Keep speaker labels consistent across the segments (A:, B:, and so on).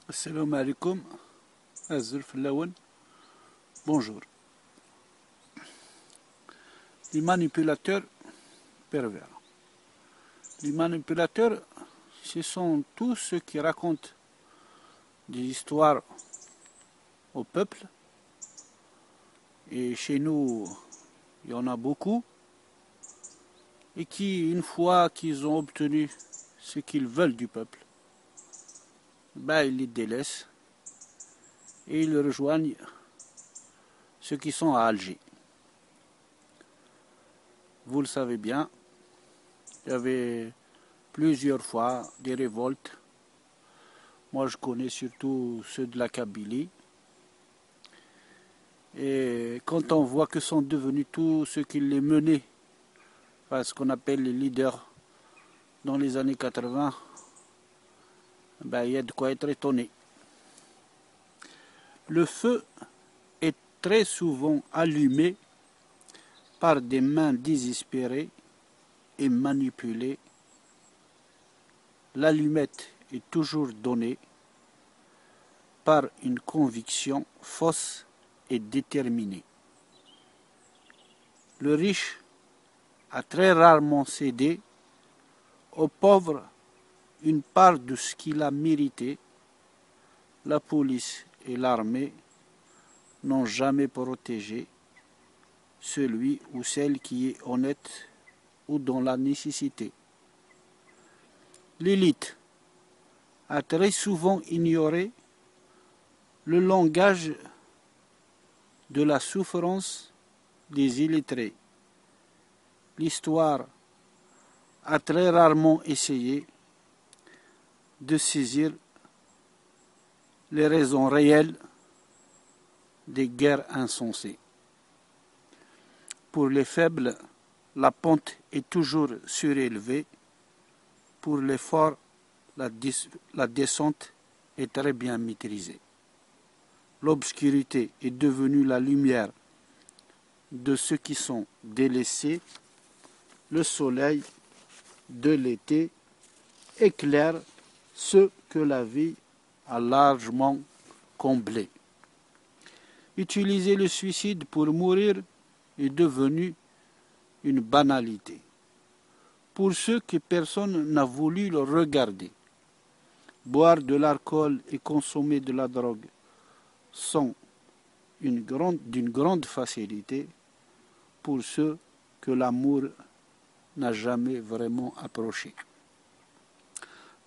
A: Assalamu alaikum, Azul Flaoun, bonjour. Les manipulateurs pervers. Les manipulateurs, ce sont tous ceux qui racontent des histoires au peuple. Et chez nous, il y en a beaucoup. Et qui, une fois qu'ils ont obtenu ce qu'ils veulent du peuple, ils les délaissent et ils rejoignent ceux qui sont à Alger. Vous le savez bien, il y avait plusieurs fois des révoltes. Moi, je connais surtout ceux de la Kabylie. Et quand on voit que sont devenus tous ceux qui les menaient, ce qu'on appelle les leaders dans les années 80, il y a de quoi être étonné. Le feu est très souvent allumé par des mains désespérées et manipulées. L'allumette est toujours donnée par une conviction fausse et déterminée. Le riche a très rarement cédé au pauvre une part de ce qu'il a mérité. La police et l'armée n'ont jamais protégé celui ou celle qui est honnête ou dans la nécessité. L'élite a très souvent ignoré le langage de la souffrance des illettrés. L'histoire a très rarement essayé de saisir les raisons réelles des guerres insensées. Pour les faibles, la pente est toujours surélevée. Pour les forts, la descente est très bien maîtrisée. L'obscurité est devenue la lumière de ceux qui sont délaissés. Le soleil de l'été éclaire ceux que la vie a largement comblés. Utiliser le suicide pour mourir est devenu une banalité. Pour ceux que personne n'a voulu le regarder, boire de l'alcool et consommer de la drogue sont d'une grande facilité pour ceux que l'amour n'a jamais vraiment approché.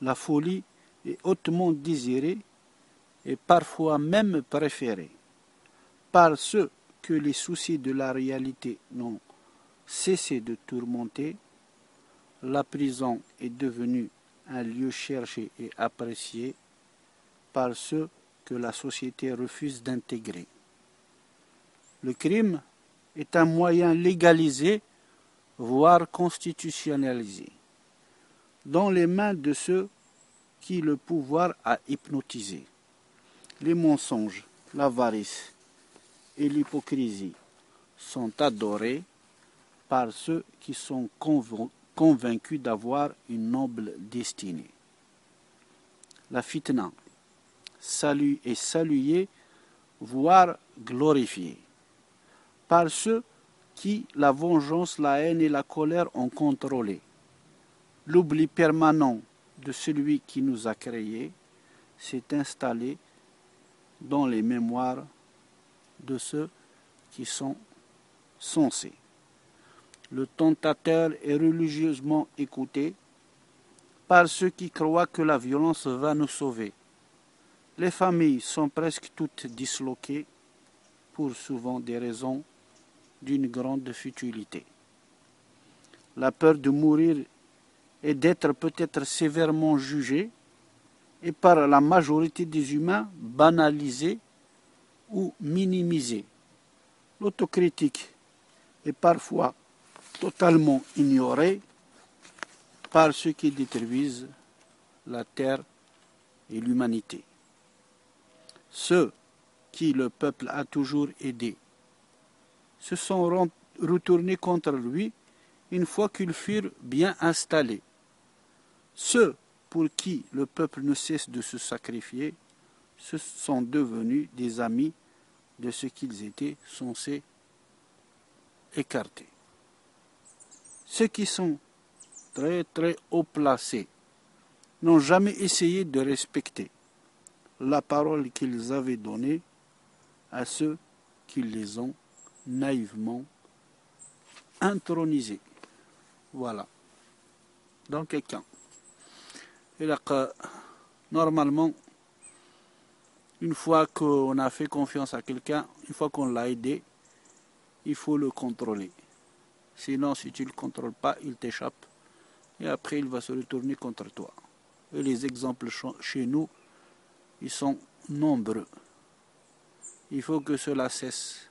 A: La folie est hautement désirée et parfois même préférée par ceux que les soucis de la réalité n'ont cessé de tourmenter. La prison est devenue un lieu cherché et apprécié par ceux que la société refuse d'intégrer. Le crime est un moyen légalisé, voire constitutionnalisé, dans les mains de ceux qui le pouvoir a hypnotisé. Les mensonges, l'avarice et l'hypocrisie sont adorés par ceux qui sont convaincus d'avoir une noble destinée. La fitna est saluée, voire glorifiée, par ceux qui la vengeance, la haine et la colère ont contrôlé. L'oubli permanent de celui qui nous a créés s'est installé dans les mémoires de ceux qui sont censés. Le tentateur est religieusement écouté par ceux qui croient que la violence va nous sauver. Les familles sont presque toutes disloquées pour souvent des raisons d'une grande futilité. La peur de mourir et d'être peut-être sévèrement jugé et par la majorité des humains banalisée ou minimisée. L'autocritique est parfois totalement ignorée par ceux qui détruisent la terre et l'humanité. Ceux qui le peuple a toujours aidé se sont retournés contre lui une fois qu'ils furent bien installés. Ceux pour qui le peuple ne cesse de se sacrifier se sont devenus des amis de ce qu'ils étaient censés écarter. Ceux qui sont très très haut placés n'ont jamais essayé de respecter la parole qu'ils avaient donnée à ceux qui les ont naïvement intronisés. Voilà. Donc quelqu'un. Et là, normalement, une fois qu'on a fait confiance à quelqu'un, une fois qu'on l'a aidé, il faut le contrôler. Sinon, si tu ne le contrôles pas, il t'échappe. Et après, il va se retourner contre toi. Et les exemples chez nous, ils sont nombreux. Il faut que cela cesse.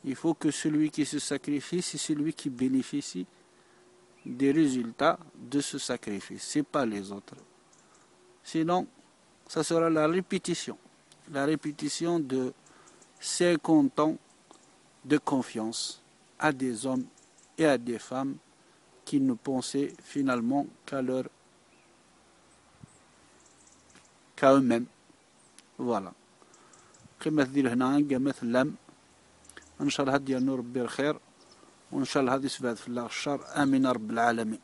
A: Il faut que celui qui se sacrifie, c'est celui qui bénéficie des résultats de ce sacrifice. Ce n'est pas les autres. Sinon, ça sera la répétition. La répétition de 50 ans de confiance à des hommes et à des femmes qui ne pensaient finalement qu'à eux-mêmes. Voilà. كما تدير هنا مثل لم ان شاء الله هدي نور بالخير وان شاء الله هذه سبعة في الله الشر امين رب العالمين.